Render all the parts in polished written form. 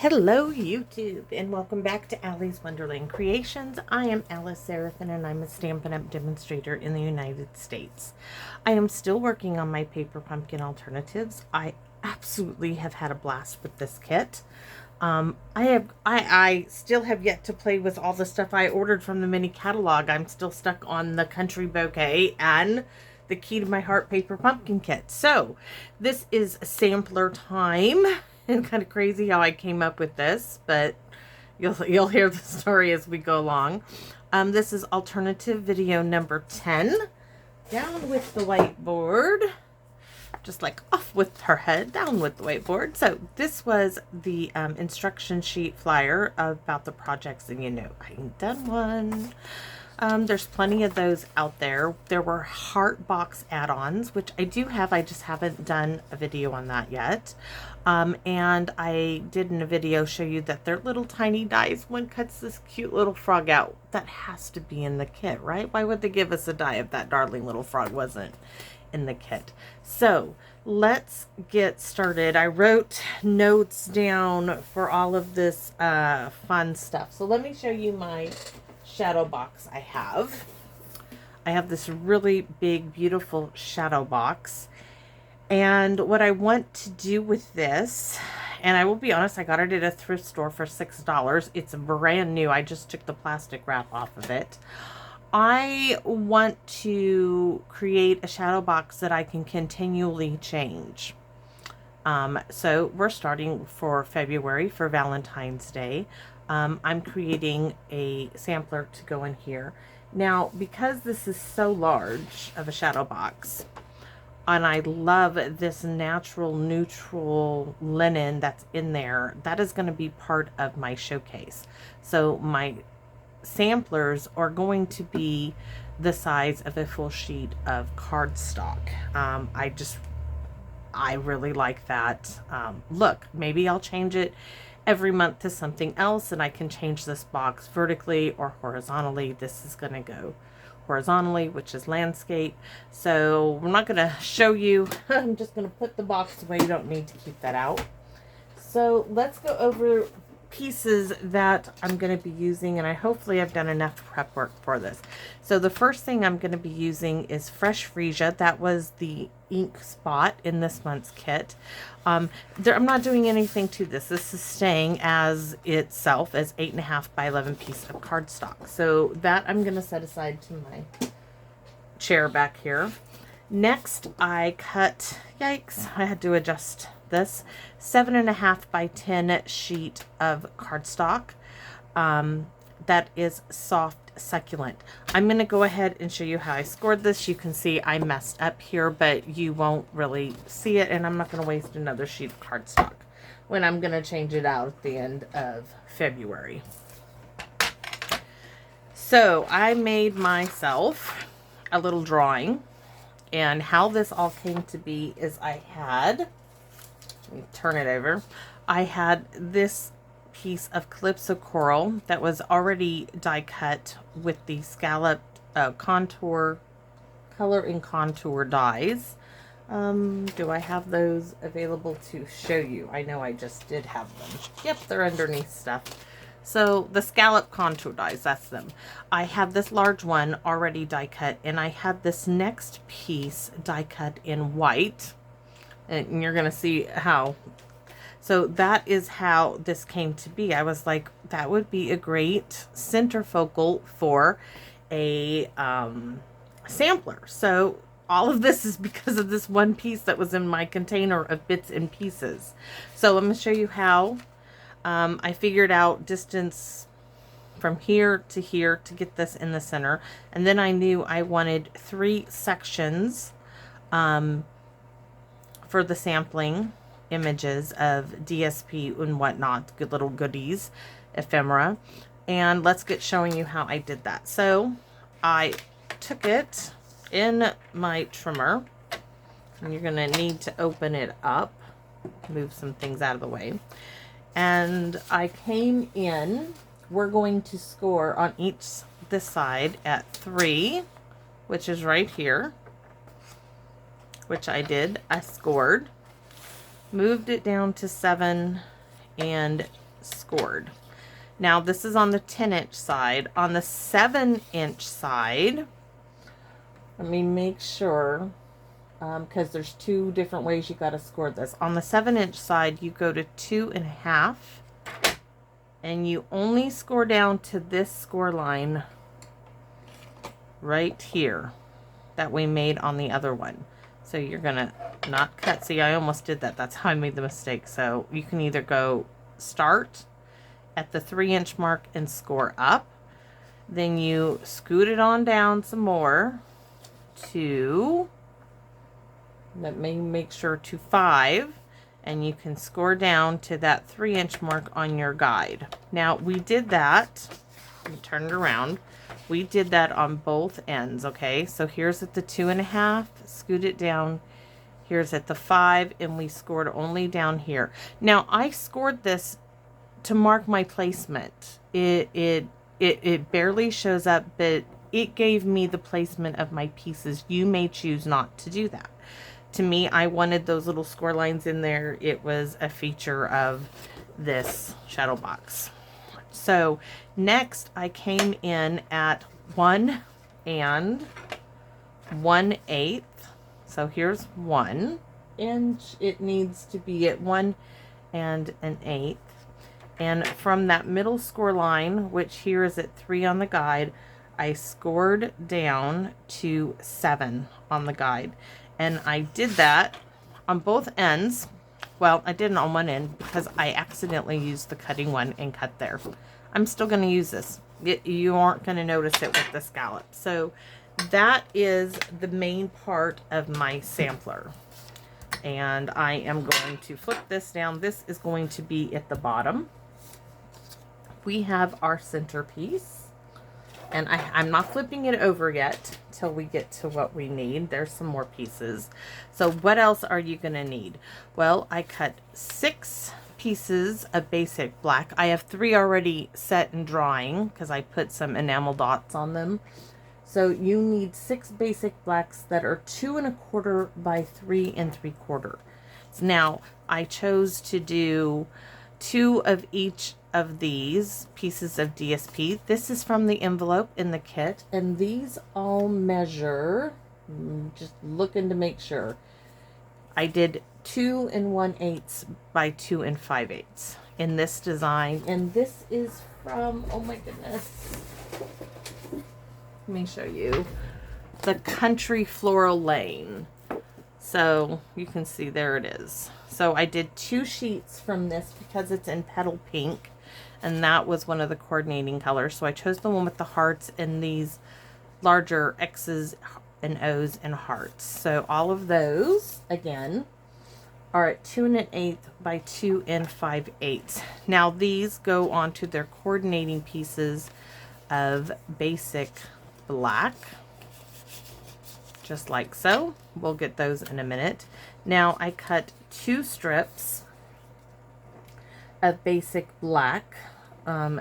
Hello YouTube and welcome back to Allie's Wonderland Creations. I am Alice Seraphin and I'm a Stampin' Up! Demonstrator in the United States. I am still working on my paper pumpkin alternatives. I absolutely have had a blast with this kit. I still have yet to play with all the stuff I ordered from the mini catalog. I'm still stuck on the Country Bouquet and the Key to My Heart paper pumpkin kit. So this is sampler time. It's kind of crazy how I came up with this, but you'll hear the story as we go along. This is alternative video number 10. Down with the whiteboard. Just like off with her head, down with the whiteboard. So this was the instruction sheet flyer about the projects, and I ain't done one. There's plenty of those out there. There were heart box add-ons, which I do have. I just haven't done a video on that yet. And I did in a video show you that they're little tiny dies. One cuts this cute little frog out. That has to be in the kit, right? Why would they give us a die if that darling little frog wasn't in the kit? So let's get started. I wrote notes down for all of this fun stuff. So let me show you my shadow box I have. I have this really big, beautiful shadow box. And what I want to do with this, and I will be honest, I got it at a thrift store for $6. It's brand new. I just took the plastic wrap off of it. I want to create a shadow box that I can continually change. So we're starting for February for Valentine's Day. I'm creating a sampler to go in here. Now, because this is so large of a shadow box, and I love this natural neutral linen that's in there, that is going to be part of my showcase. So my samplers are going to be the size of a full sheet of cardstock. I really like that look. Maybe I'll change it every month to something else, and I can change this box vertically or horizontally. This is going to go horizontally, which is landscape. So we're not going to show you. I'm just going to put the box away. You don't need to keep that out. So let's go over pieces that I'm going to be using, and hopefully I've done enough prep work for this. So the first thing I'm going to be using is Fresh Freesia. That was the ink spot in this month's kit. I'm not doing anything to this. This is staying as itself as 8.5 by 11 piece of cardstock. So that I'm going to set aside to my chair back here. Next, I cut, yikes, I had to adjust this, 7.5 by 10 sheet of cardstock. That is soft succulent. I'm going to go ahead and show you how I scored this. You can see I messed up here, but you won't really see it, and I'm not going to waste another sheet of cardstock when I'm going to change it out at the end of February. So I made myself a little drawing, and how this all came to be is I had, let me turn it over, I had this piece of Calypso Coral that was already die cut with the scalloped contour, color and contour dies. Do I have those available to show you? I know I just did have them. Yep, they're underneath stuff. So the scallop contour dies, that's them. I have this large one already die cut, and I had this next piece die cut in white, and you're gonna see how. So that is how this came to be. I was like, that would be a great centerfocal for a sampler. So all of this is because of this one piece that was in my container of bits and pieces. So I'm going to show you how I figured out distance from here to get this in the center. And then I knew I wanted 3 sections for the sampling images of DSP and whatnot, good little goodies, ephemera. And let's get showing you how I did that. So I took it in my trimmer, and you're going to need to open it up, move some things out of the way. And I came in, we're going to score on each this side at 3, which is right here, which I did. I scored, moved it down to 7, and scored. Now this is on the 10-inch side. On the 7-inch side, let me make sure, because there's two different ways you got to score this. On the 7-inch side, you go to 2.5, and you only score down to this score line right here that we made on the other one. So you're gonna not cut. See, I almost did that. That's how I made the mistake. So you can either go start at the 3-inch mark and score up. Then you scoot it on down some more to, let me make sure, to 5. And you can score down to that 3-inch mark on your guide. Now we did that. Let me turn it around. We did that on both ends, okay? So here's at the 2.5, scoot it down. Here's at the 5, and we scored only down here. Now I scored this to mark my placement. It barely shows up, but it gave me the placement of my pieces. You may choose not to do that. To me, I wanted those little score lines in there. It was a feature of this shadow box. So next I came in at 1 1/8. So here's 1 inch. It needs to be at 1 1/8. And from that middle score line, which here is at 3 on the guide, I scored down to 7 on the guide. And I did that on both ends. Well, I didn't on one end because I accidentally used the cutting one and cut there. I'm still going to use this. You aren't going to notice it with the scallop. So that is the main part of my sampler. And I am going to flip this down. This is going to be at the bottom. We have our centerpiece. And I'm not flipping it over yet till we get to what we need. There's some more pieces. So what else are you going to need? Well, I cut 6 pieces of basic black. I have 3 already set and drying because I put some enamel dots on them. So you need 6 basic blacks that are 2 1/4 by 3 3/4. Now I chose to do 2 of each of these pieces of DSP. This is from the envelope in the kit, and these all measure, just looking to make sure, I did 2 1/8 by 2 5/8 in this design. And this is from, oh my goodness, let me show you, the Country Floral Lane. So you can see there it is. So I did 2 sheets from this because it's in petal pink, and that was one of the coordinating colors. So I chose the one with the hearts and these larger X's and O's and hearts. So all of those, again, are at 2 1/8 by 2 5/8. Now these go on to their coordinating pieces of basic black, just like so. We'll get those in a minute. Now I cut 2 strips of basic black.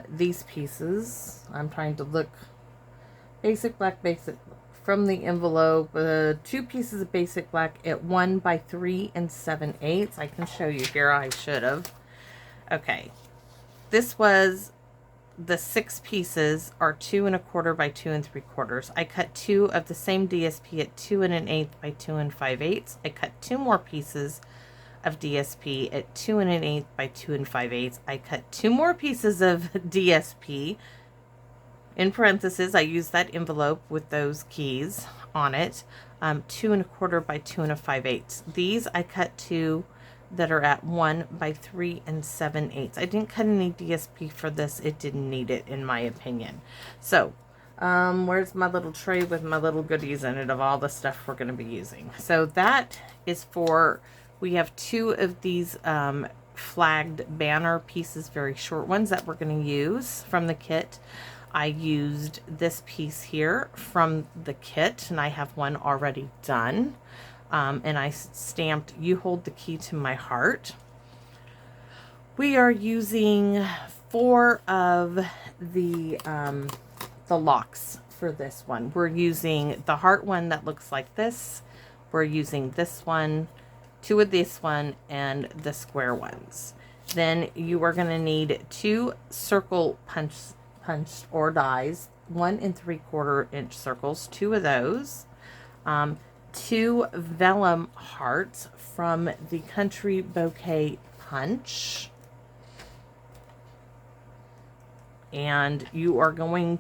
These pieces, I'm trying to look, basic black, basic from the envelope, 2 pieces of basic black at 1 by 3 7/8. I can show you here. I should have. Okay, this was the 6 pieces are 2 1/4 by 2 3/4. I cut 2 of the same DSP at 2 1/8 by 2 5/8. I cut 2 more pieces of DSP at 2 1/8 by 2 5/8. I cut 2 more pieces of DSP. In parentheses, I used that envelope with those keys on it. 2 1/4 by 2 5/8. These I cut 2 that are at 1 by 3 7/8. I didn't cut any DSP for this. It didn't need it, in my opinion. So, where's my little tray with my little goodies in it of all the stuff we're going to be using? So that is for, we have 2 of these flagged banner pieces, very short ones that we're going to use from the kit. I used this piece here from the kit, and I have one already done. And I stamped, "You hold the key to my heart." We are using 4 of the locks for this one. We're using the heart one that looks like this. We're using this one, 2 of this one, and the square ones. Then you are going to need 2 circle punched or dies, 1 3/4 inch circles, 2 of those, 2 vellum hearts from the Country Bouquet Punch. And we're going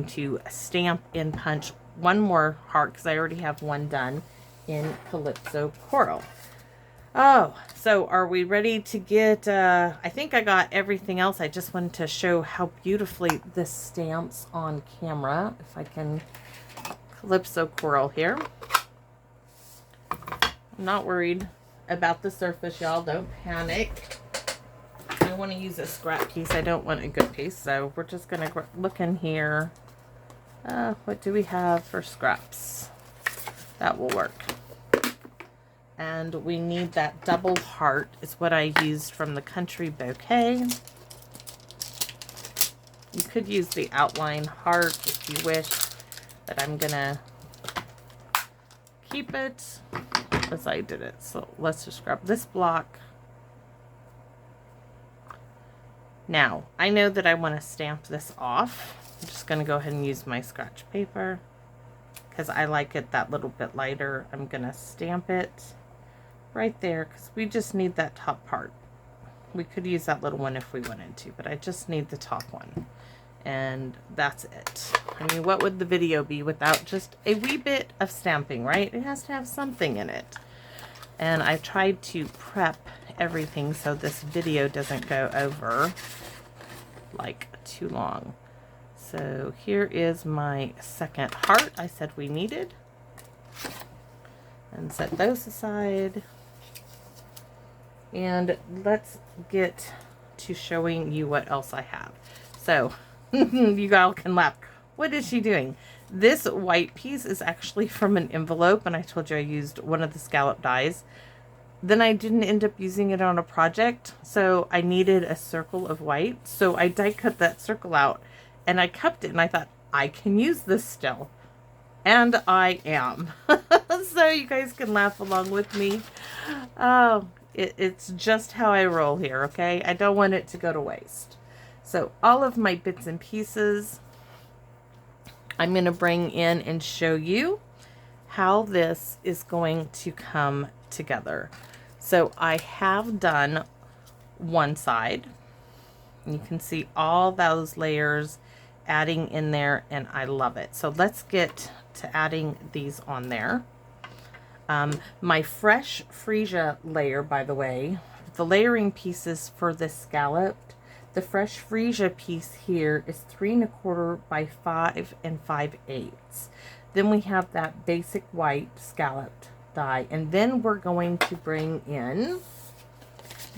to stamp and punch 1 more heart because I already have 1 done in Calypso Coral. Oh, so are we ready to get, I think I got everything else. I just wanted to show how beautifully this stamps on camera. If I can, Calypso Coral here. I'm not worried about the surface, y'all. Don't panic. I want to use a scrap piece. I don't want a good piece, so we're just going to look in here. What do we have for scraps? That will work. And we need that double heart is what I used from the Country Bouquet. You could use the outline heart if you wish, but I'm going to keep it as I did it. So let's just grab this block. Now, I know that I want to stamp this off. I'm just going to go ahead and use my scratch paper because I like it that little bit lighter. I'm going to stamp it right there because we just need that top part. We could use that little one if we wanted to, but I just need the top one. And that's it. I mean, what would the video be without just a wee bit of stamping, right? It has to have something in it. And I tried to prep everything so this video doesn't go over like too long. So here is my second heart I said we needed. And set those aside. And let's get to showing you what else I have. So you all can laugh. What is she doing? This white piece is actually from an envelope, and I told you I used one of the scallop dies. Then I didn't end up using it on a project, so I needed a circle of white. So I die cut that circle out, and I kept it, and I thought, I can use this still. And I am. So you guys can laugh along with me. Oh, it's just how I roll here, okay? I don't want it to go to waste. So all of my bits and pieces, I'm going to bring in and show you how this is going to come together. So I have done one side. You can see all those layers adding in there, and I love it. So let's get to adding these on there. My fresh freesia layer, by the way, the layering pieces for this scalloped, the fresh freesia piece here is 3 1/4 by 5 5/8. Then we have that basic white scalloped die, and then we're going to bring in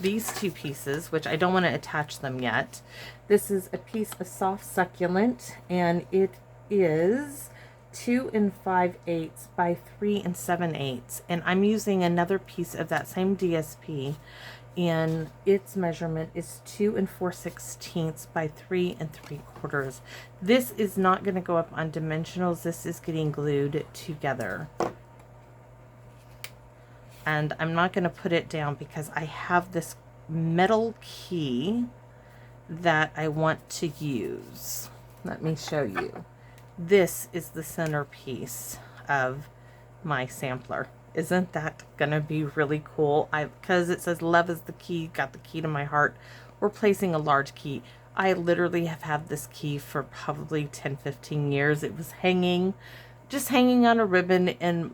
these 2 pieces, which I don't want to attach them yet. This is a piece of soft succulent, and it is 2 5/8 by 3 7/8, and I'm using another piece of that same DSP, and its measurement is 2 4/16 by 3 3/4. This is not going to go up on dimensionals. This is getting glued together, and I'm not going to put it down because I have this metal key that I want to use. Let me show you. This is the centerpiece of my sampler. Isn't that gonna be really cool? Because it says love is the key, got the key to my heart. We're placing a large key. I literally have had this key for probably 10-15 years. It was just hanging on a ribbon in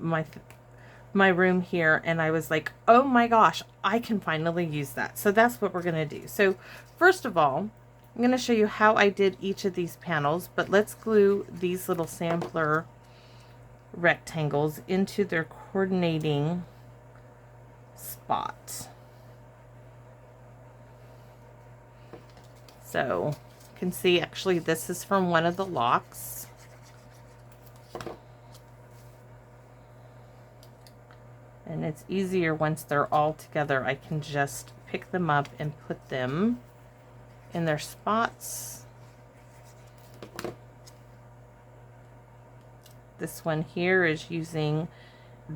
my room here, and I was like, oh my gosh, I can finally use that. So that's what we're gonna do. So first of all, I'm going to show you how I did each of these panels, but let's glue these little sampler rectangles into their coordinating spot. So you can see actually this is from one of the locks. And it's easier once they're all together. I can just pick them up and put them in their spots. This one here is using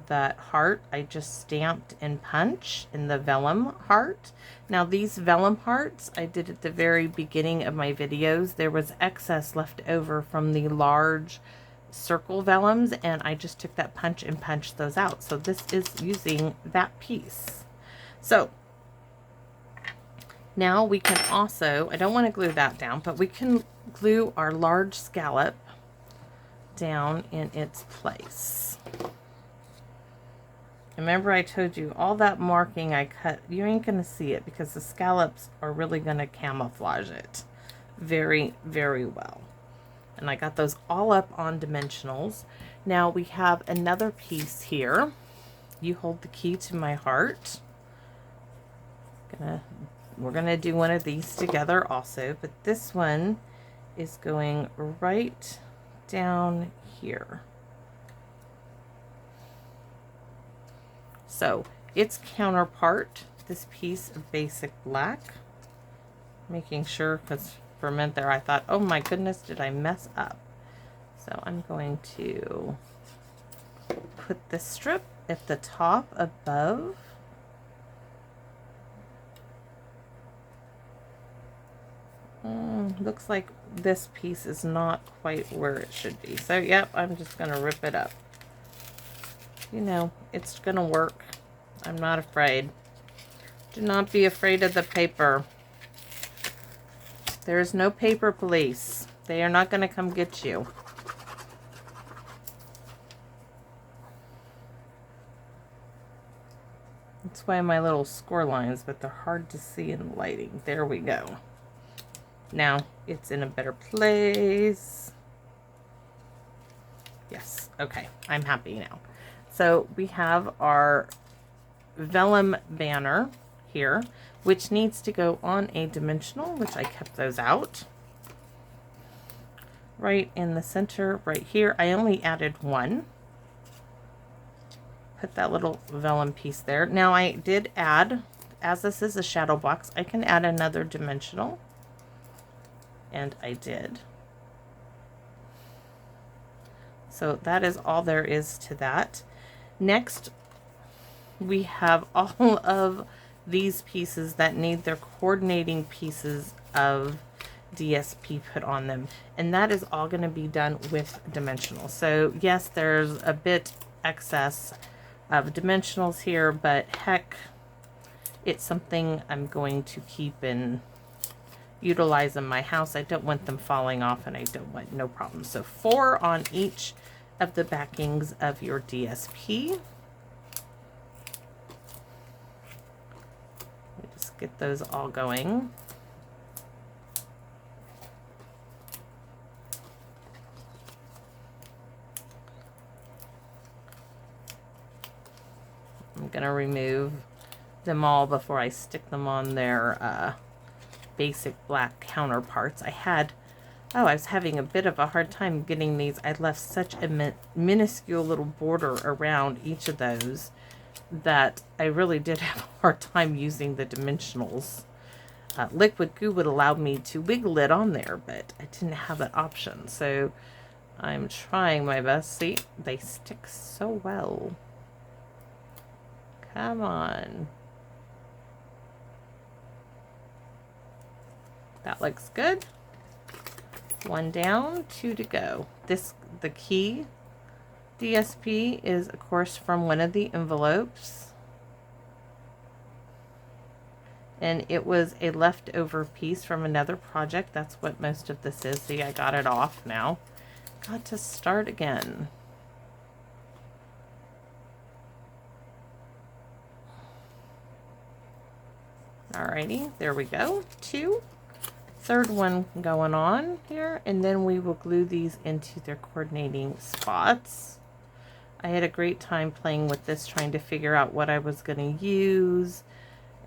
that heart, I just stamped and punch in the vellum heart. Now these vellum hearts I did at the very beginning of my videos. There was excess left over from the large circle vellums, and I just took that punch and punched those out. So this is using that piece. So now we can also, I don't want to glue that down, but we can glue our large scallop down in its place. Remember I told you all that marking I cut, you ain't going to see it because the scallops are really going to camouflage it very, very well. And I got those all up on dimensionals. Now we have another piece here. You hold the key to my heart. We're gonna do one of these together also, but this one is going right down here. So its counterpart, this piece of basic black, making sure, because for a minute there I thought, oh my goodness, did I mess up? So I'm going to put this strip at the top above. Looks like this piece is not quite where it should be. So yep, I'm just gonna rip it up. You know, it's gonna work. I'm not afraid. Do not be afraid of the paper. There is no paper police. They are not gonna come get you. That's why my little score lines, but they're hard to see in the lighting. There we go. Now it's in a better place. Yes, okay, I'm happy now. So we have our vellum banner here, which needs to go on a dimensional, which I kept those out. Right in the center, right here, I only added one. Put that little vellum piece there. Now I did add, as this is a shadow box, I can add another dimensional. And I did. So that is all there is to that. Next, we have all of these pieces that need their coordinating pieces of DSP put on them. And that is all going to be done with dimensional. So yes, there's a bit excess of dimensionals here, but heck, it's something I'm going to keep in utilize in my house. I don't want them falling off, and I don't want no problem. So 4 on each of the backings of your DSP. Just get those all going. I'm gonna remove them all before I stick them on their basic black counterparts. I was having a bit of a hard time getting these. I left such a minuscule little border around each of those that I really did have a hard time using the dimensionals. Liquid glue would allow me to wiggle it on there, but I didn't have that option. So I'm trying my best. See, they stick so well. Come on. That looks good. 1 down, 2 to go. The key DSP is, of course, from one of the envelopes. And it was a leftover piece from another project. That's what most of this is. See, I got it off now. Got to start again. Alrighty, there we go. 2. Third one going on here, and then we will glue these into their coordinating spots. I had a great time playing with this, trying to figure out what I was going to use,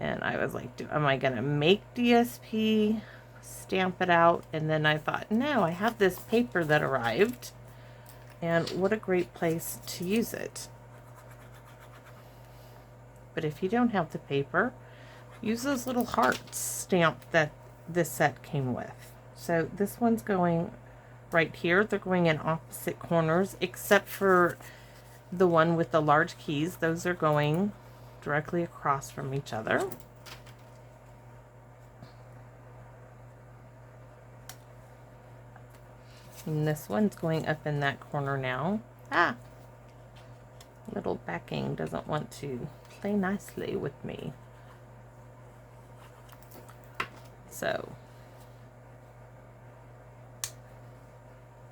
and I was like, am I going to make DSP, stamp it out? And then I thought, no, I have this paper that arrived, and what a great place to use it. But if you don't have the paper, use those little hearts stamped that this set came with. So this one's going right here. They're going in opposite corners, except for the one with the large keys, those are going directly across from each other. And this one's going up in that corner now. Little backing doesn't want to play nicely with me. So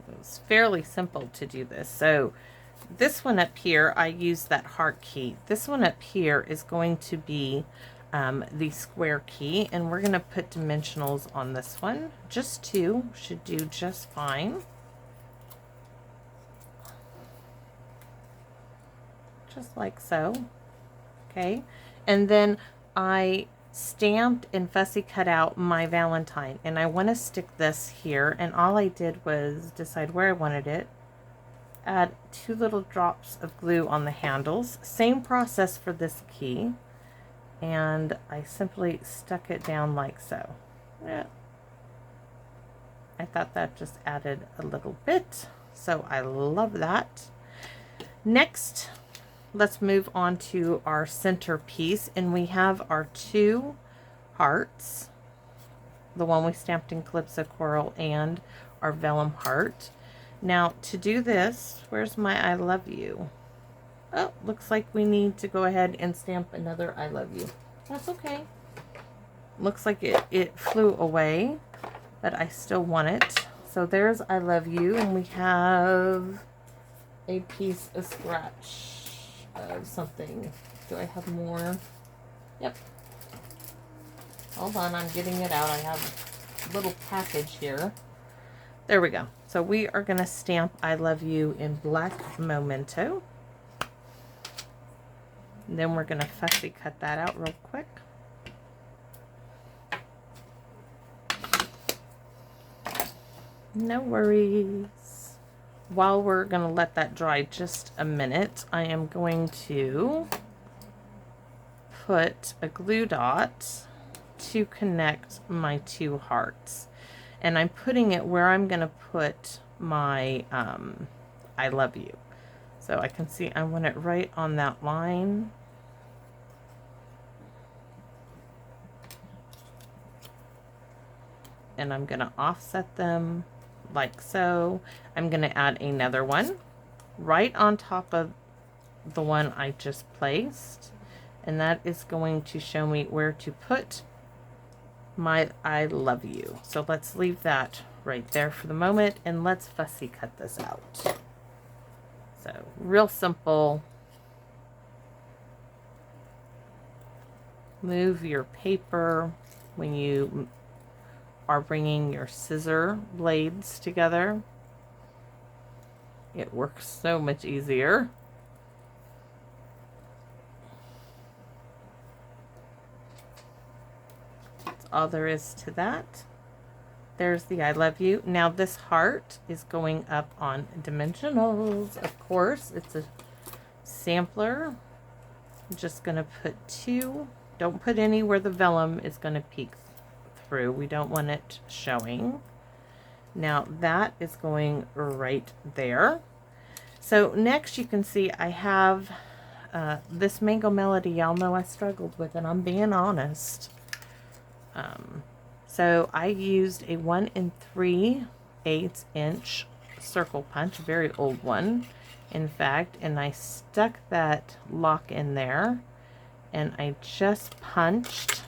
it's fairly simple to do this. So this one up here, I use that heart key. This one up here is going to be the square key, and we're going to put dimensionals on this one. Just 2 should do just fine. Just like so. Okay, and then I stamped and fussy cut out my Valentine, and I want to stick this here, and all I did was decide where I wanted it, add 2 little drops of glue on the handles. Same process for this key, and I simply stuck it down like so. Yeah. I thought that just added a little bit, so I love that. Next, let's move on to our centerpiece, and we have our 2 hearts, the one we stamped in Calypso Coral and our vellum heart. Now to do this, where's my I love you? Oh, looks like we need to go ahead and stamp another I love you. That's okay. Looks like it flew away, but I still want it. So there's I love you, and we have a piece of scratch of something. Do I have more? Yep. Hold on, I'm getting it out. I have a little package here. There we go. So we are going to stamp I love you in black memento. And then we're going to fussy cut that out real quick. No worries. While we're going to let that dry just a minute, I am going to put a glue dot to connect my 2 hearts. And I'm putting it where I'm going to put my I love you. So I can see I want it right on that line. And I'm going to offset them like so. I'm going to add another one right on top of the one I just placed. And that is going to show me where to put my I love you. So let's leave that right there for the moment, and let's fussy cut this out. So real simple. Move your paper when you are bringing your scissor blades together. It works so much easier. That's all there is to that. There's the I love you. Now this heart is going up on dimensionals, of course. It's a sampler. I'm just going to put 2. Don't put any where the vellum is going to peek through. We don't want it showing. Now that is going right there. So next you can see I have this Mango Melody. Y'all know I struggled with it. I'm being honest. So I used a 1 3/8 inch circle punch, a very old one, in fact, and I stuck that lock in there, and I just punched,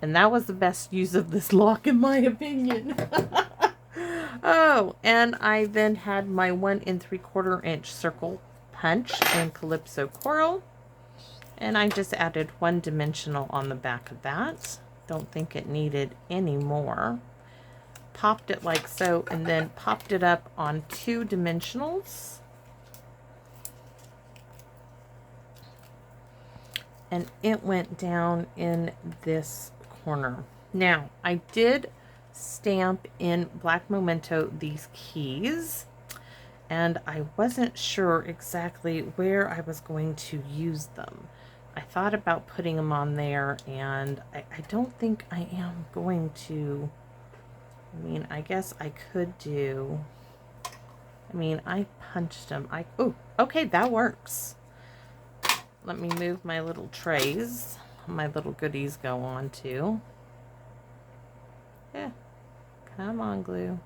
and that was the best use of this lock in my opinion. Oh, and I then had my 1 3/4 inch circle punch in Calypso Coral, and I just added 1 dimensional on the back of that. Don't think it needed any more. Popped it like so, and then popped it up on 2 dimensionals. And it went down in this corner. Now, I did stamp in black memento these keys, and I wasn't sure exactly where I was going to use them. I thought about putting them on there, and I don't think I am going to. I mean, I guess I could do I mean, I punched them. Oh, okay, that works. Let me move my little trays. My little goodies go on too. Yeah, come on, glue.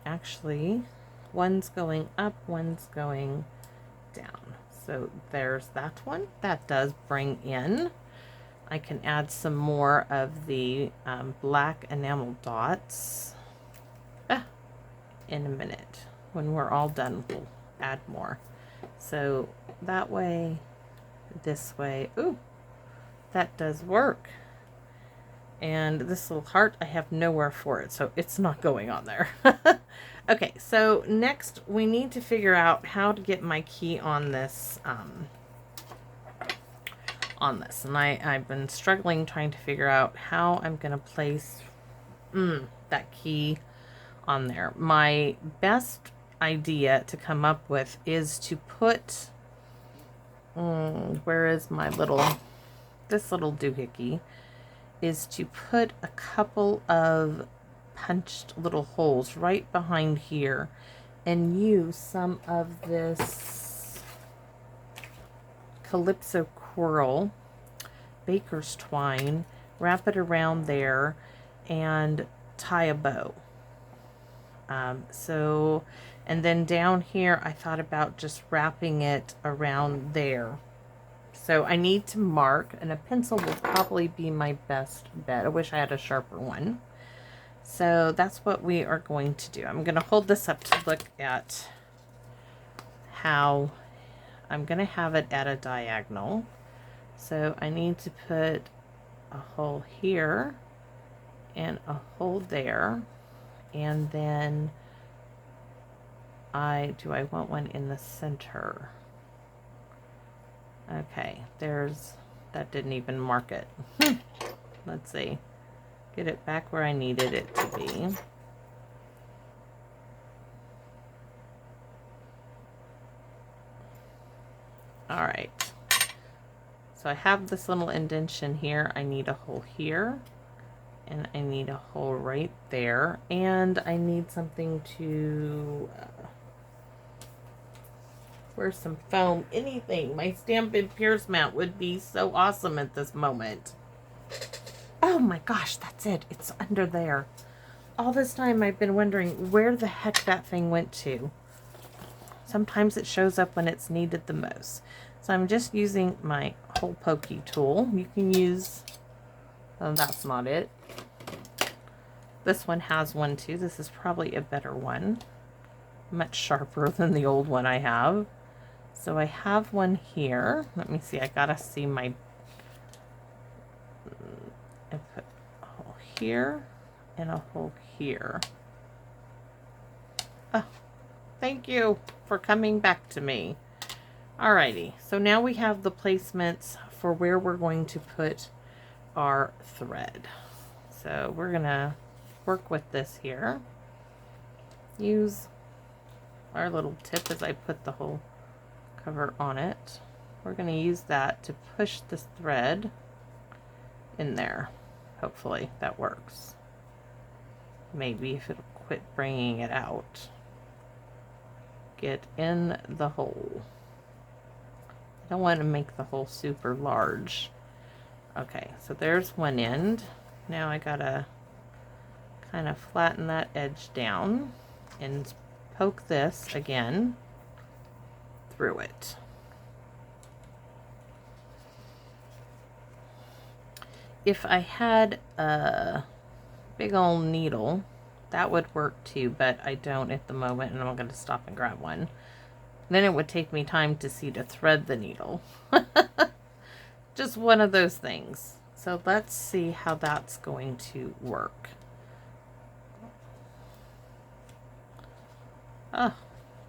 Actually, one's going up, one's going down. So there's that one. That does bring in. I can add some more of the black enamel dots in a minute. When we're all done, we'll add more. So that way, this way. Ooh, that does work. And this little heart, I have nowhere for it, so it's not going on there. Okay, so next we need to figure out how to get my key on this. And I've been struggling trying to figure out how I'm going to place that key on there. My best idea to come up with is to put, where is my this little doohickey, is to put a couple of punched little holes right behind here and use some of this Calypso Coral baker's twine, wrap it around there, and tie a bow. And then down here I thought about just wrapping it around there. So I need to mark, and a pencil will probably be my best bet. I wish I had a sharper one. So that's what we are going to do. I'm going to hold this up to look at how I'm going to have it at a diagonal. So I need to put a hole here and a hole there. And then do I want one in the center? Okay, that didn't even mark it. Let's see. Get it back where I needed it to be. All right. So I have this little indentation here. I need a hole here. And I need a hole right there. And I need something to... where's some foam? Anything. My Stampin' Pierce mount would be so awesome at this moment. Oh my gosh, that's it. It's under there. All this time I've been wondering where the heck that thing went to. Sometimes it shows up when it's needed the most. So I'm just using my hole pokey tool. You can use... oh, that's not it. This one has one too. This is probably a better one. Much sharper than the old one I have. So I have one here. Let me see. I gotta see my... I put a hole here and a hole here. Oh, thank you for coming back to me. Alrighty. So now we have the placements for where we're going to put our thread. So we're gonna work with this here. Use our little tip as I put the whole cover on it. We're gonna use that to push this thread in there. Hopefully that works. Maybe if it'll quit bringing it out. Get in the hole. I don't want to make the hole super large. Okay, so there's one end. Now I gotta kind of flatten that edge down and poke this again through it. If I had a big old needle, that would work too, but I don't at the moment, and I'm going to stop and grab one. Then it would take me time to thread the needle. Just one of those things. So let's see how that's going to work. Oh,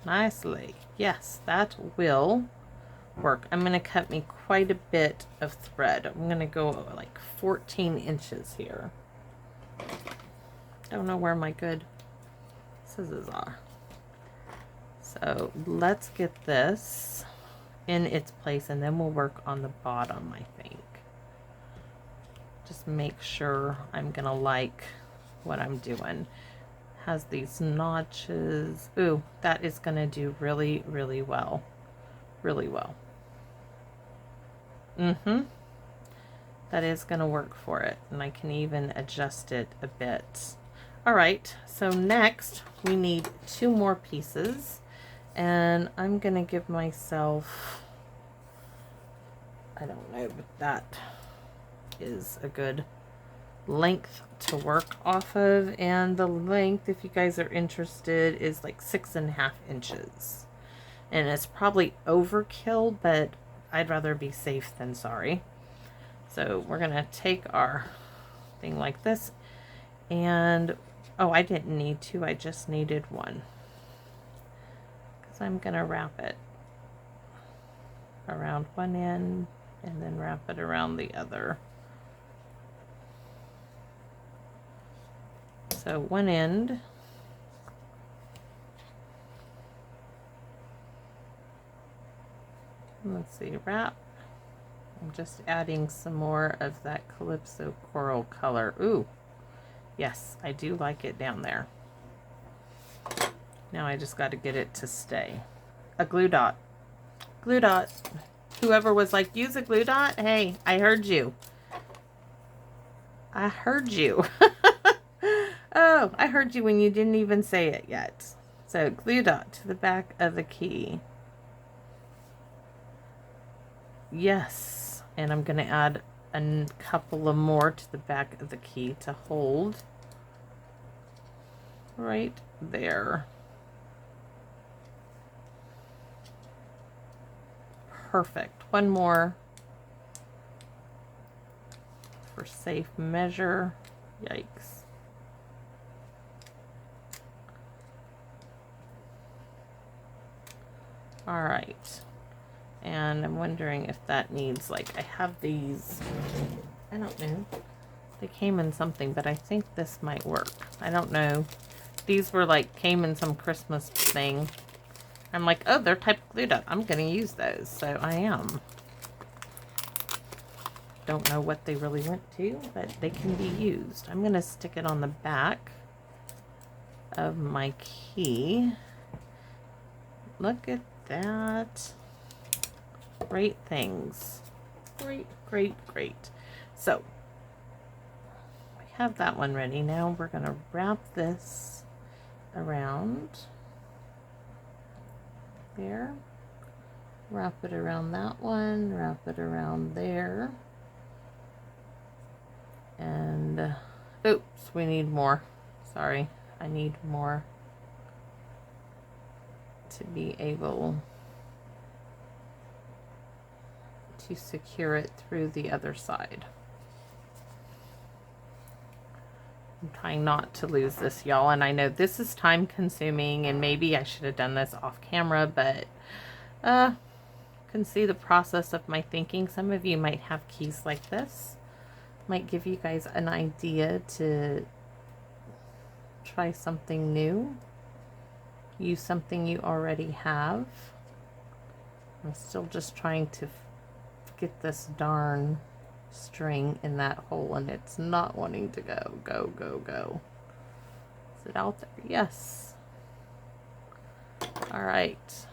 nicely. Yes, that will work. I'm going to cut me quite a bit of thread. I'm going to go like 14 inches here. Don't know where my good scissors are. So let's get this in its place, and then we'll work on the bottom, I think. Just make sure I'm gonna like what I'm doing. has these notches. Ooh, that is going to do really, really well. Really well. That is going to work for it. And I can even adjust it a bit. All right, so next we need 2 more pieces. And I'm going to give myself, I don't know, but that is a good length to work off of. And the length, if you guys are interested, is like 6.5 inches. And it's probably overkill, but I'd rather be safe than sorry. So we're going to take our thing like this. And, oh, I didn't need 2. I just needed 1. Because I'm going to wrap it around one end and then wrap it around the other. So one end. Let's see, wrap. I'm just adding some more of that Calypso coral color. Ooh, yes, I do like it down there. Now I just got to get it to stay. A glue dot. Glue dot. Whoever was like, use a glue dot. Hey, I heard you. I heard you. Oh, I heard you when you didn't even say it yet. So glue dot to the back of the key. Yes. And I'm going to add a couple of more to the back of the key to hold right there. Perfect. One more for safe measure. Yikes. All right. And I'm wondering if that needs, like, I have these, I don't know. They came in something, but I think this might work. I don't know. These were like, came in some Christmas thing. I'm like, oh, they're type glued up. I'm going to use those. So I am. Don't know what they really went to, but they can be used. I'm going to stick it on the back of my key. Look at that. Great things. Great, great, great. So, we have that one ready. Now we're going to wrap this around there. Wrap it around that one. Wrap it around there. And, oops, we need more. Sorry, I need more to be able to secure it through the other side. I'm trying not to lose this, y'all, and I know this is time consuming and maybe I should have done this off camera, but can see the process of my thinking. Some of you might have keys like this. Might give you guys an idea to try something new. Use something you already have. I'm still just trying to get this darn string in that hole and it's not wanting to go. Go. Is it out there? Yes. All right.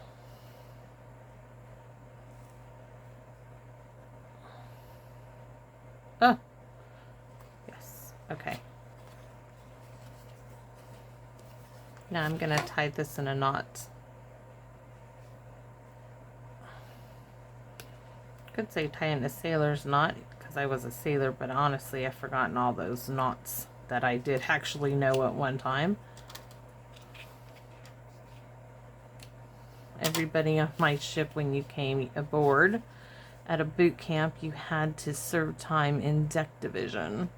Oh. Yes. Okay. Now I'm going to tie this in a knot. Could say tie in a sailor's knot because I was a sailor, but honestly I've forgotten all those knots that I did actually know at one time. Everybody on my ship, when you came aboard at a boot camp, you had to serve time in deck division.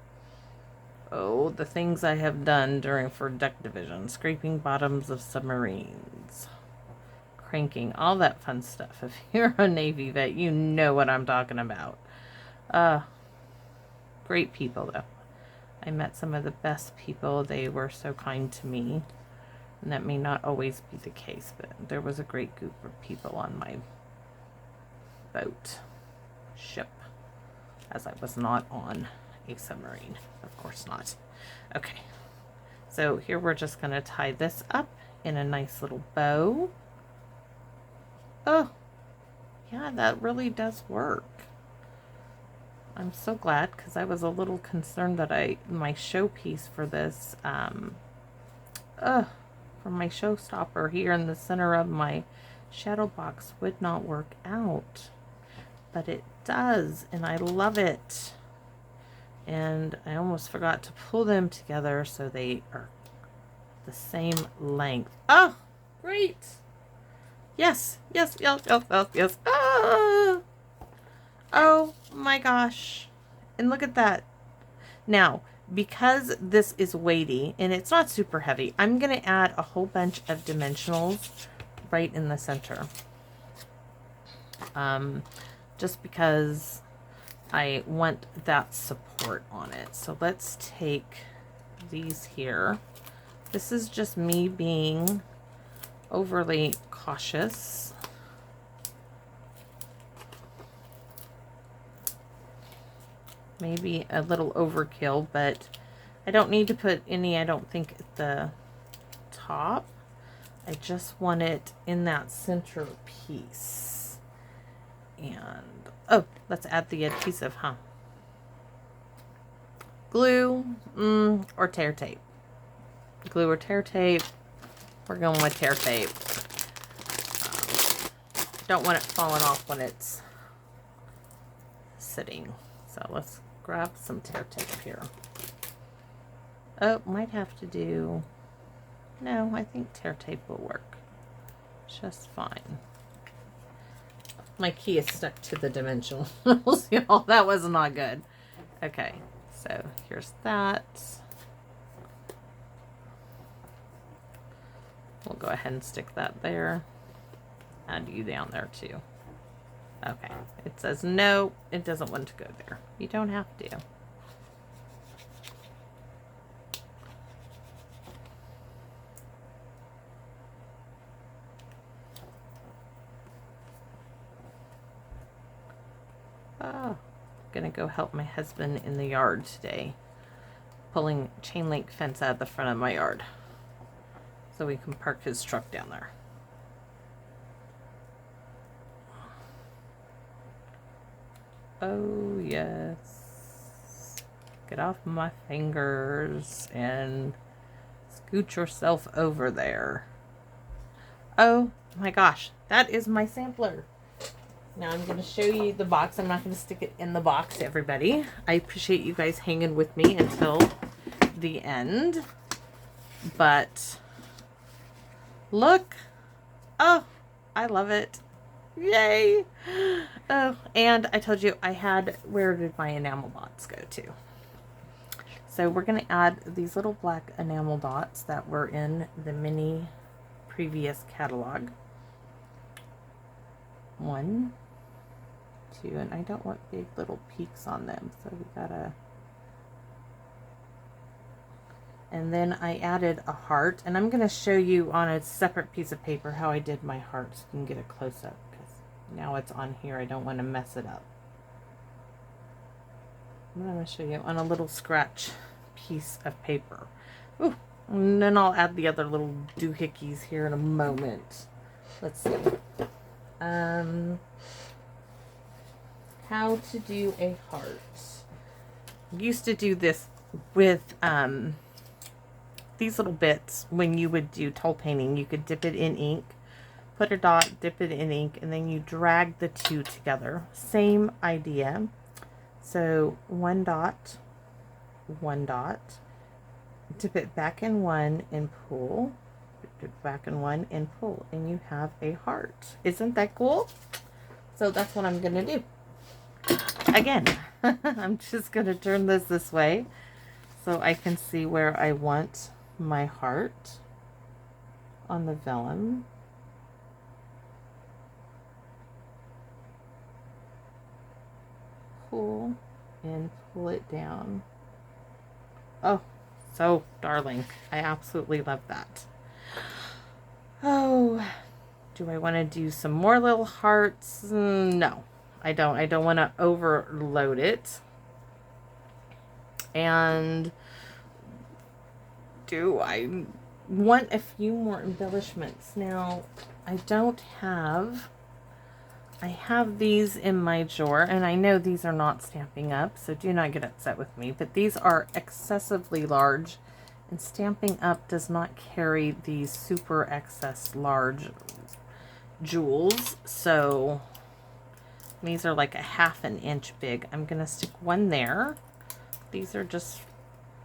Oh, the things I have done for deck division. Scraping bottoms of submarines. Cranking, all that fun stuff. If you're a Navy vet, you know what I'm talking about. Great people, though. I met some of the best people. They were so kind to me. And that may not always be the case, but there was a great group of people on my ship, as I was not on a submarine. Of course not. Okay. So here we're just going to tie this up in a nice little bow. Oh, yeah, that really does work. I'm so glad, because I was a little concerned that my showpiece for this, for my showstopper here in the center of my shadow box would not work out. But it does, and I love it. And I almost forgot to pull them together so they are the same length. Oh, great. Yes, yes, yes, yes, yes, yes. Ah! Oh my gosh. And look at that. Now, because this is weighty and it's not super heavy, I'm going to add a whole bunch of dimensionals right in the center. Just because I want that support on it. So let's take these here. This is just me being overly cautious. Maybe a little overkill, but I don't need to put any, I don't think, at the top. I just want it in that center piece. And, oh, let's add the adhesive, huh? Glue, or tear tape. Glue or tear tape. We're going with tear tape. Don't want it falling off when it's sitting. So let's grab some tear tape here. Oh, might have to do... No, I think tear tape will work just fine. My key is stuck to the dimensional. See, oh, that was not good. Okay, so here's that. We'll go ahead and stick that there. Add you down there too. Okay, it says no, it doesn't want to go there. You don't have to. Oh, gonna go help my husband in the yard today, pulling chain link fence out of the front of my yard so we can park his truck down there. Oh yes, get off my fingers and scoot yourself over there. Oh my gosh, that is my sampler. Now I'm going to show you the box. I'm not going to stick it in the box, everybody. I appreciate you guys hanging with me until the end. But look. Oh, I love it. Yay. Oh, and I told you I had, where did my enamel dots go to? So we're going to add these little black enamel dots that were in the mini previous catalog. 1, 2, and I don't want big little peaks on them, so we gotta... And then I added a heart, and I'm gonna show you on a separate piece of paper how I did my heart so you can get a close-up, because now it's on here. I don't want to mess it up. But I'm gonna show you on a little scratch piece of paper. Ooh, and then I'll add the other little doohickeys here in a moment. Let's see. How to do a heart. I used to do this with these little bits when you would do toll painting. You could dip it in ink, put a dot, dip it in ink, and then you drag the two together. Same idea. So 1 dot, 1 dot, dip it back in 1 and pull, dip it back in 1 and pull, and you have a heart. Isn't that cool? So that's what I'm gonna do. Again, I'm just going to turn this way so I can see where I want my heart on the vellum. Pull and pull it down. Oh, so darling. I absolutely love that. Oh, do I want to do some more little hearts? No. I don't want to overload it. And do. I want a few more embellishments. Now, I have these in my drawer, and I know these are not Stampin' Up, so do not get upset with me, but these are excessively large, and Stampin' Up does not carry these super excess large jewels, so these are like a ½ an inch big. I'm gonna stick one there. These are just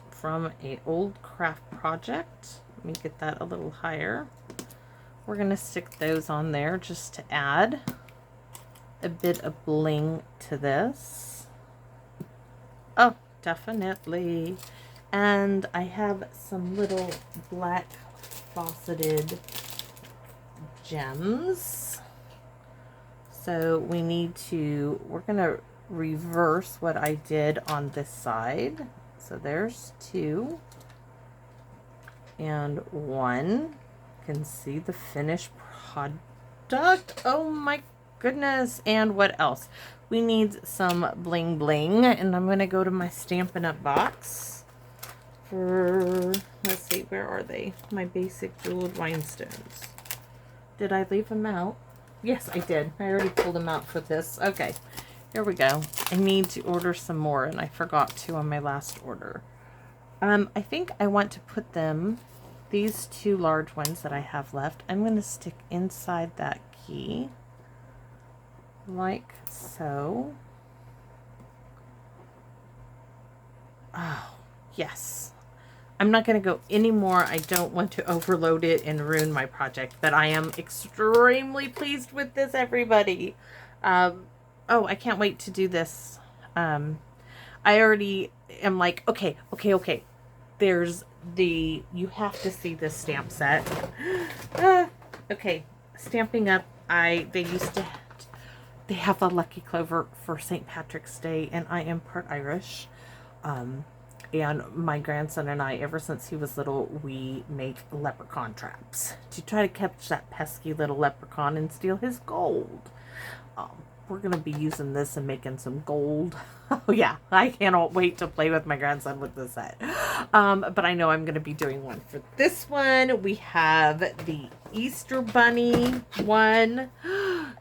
from an old craft project. Let me get that a little higher. We're gonna stick those on there just to add a bit of bling to this. Oh, definitely. And I have some little black faceted gems. So we're gonna reverse what I did on this side. So there's 2 and 1. You can see the finished product. Oh my goodness. And what else? We need some bling bling, and I'm gonna go to my Stampin' Up box for, let's see, where are they? My basic jeweled rhinestones. Did I leave them out? Yes, I did. I already pulled them out for this. Okay, here we go. I need to order some more, and I forgot to on my last order. I think I want to put them, these 2 large ones that I have left, I'm going to stick inside that key, like so. Oh, yes. I'm not going to go anymore. I don't want to overload it and ruin my project, but I am extremely pleased with this, everybody. Oh, I can't wait to do this. I already am like, okay. There's you have to see this stamp set. Okay, Stampin' Up, they have a Lucky Clover for St. Patrick's Day, and I am part Irish. And my grandson and I, ever since he was little, we make leprechaun traps to try to catch that pesky little leprechaun and steal his gold. We're going to be using this and making some gold. Oh yeah, I cannot wait to play with my grandson with this set. But I know I'm going to be doing one for this one. We have the Easter Bunny one.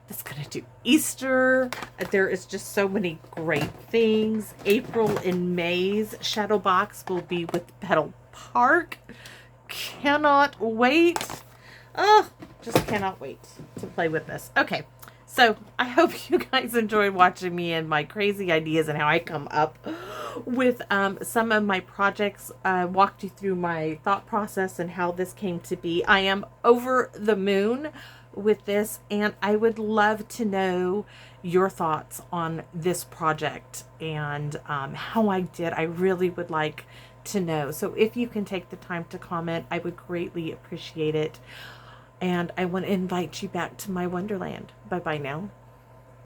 That's going to do Easter. There is just so many great things. April and May's shadow box will be with Petal Park. Cannot wait. Oh, just cannot wait to play with this. Okay. So I hope you guys enjoyed watching me and my crazy ideas and how I come up with some of my projects. Walked you through my thought process and how this came to be. I am over the moon with this, and I would love to know your thoughts on this project and how I did. I really would like to know. So if you can take the time to comment, I would greatly appreciate it. And I want to invite you back to my wonderland. Bye-bye now.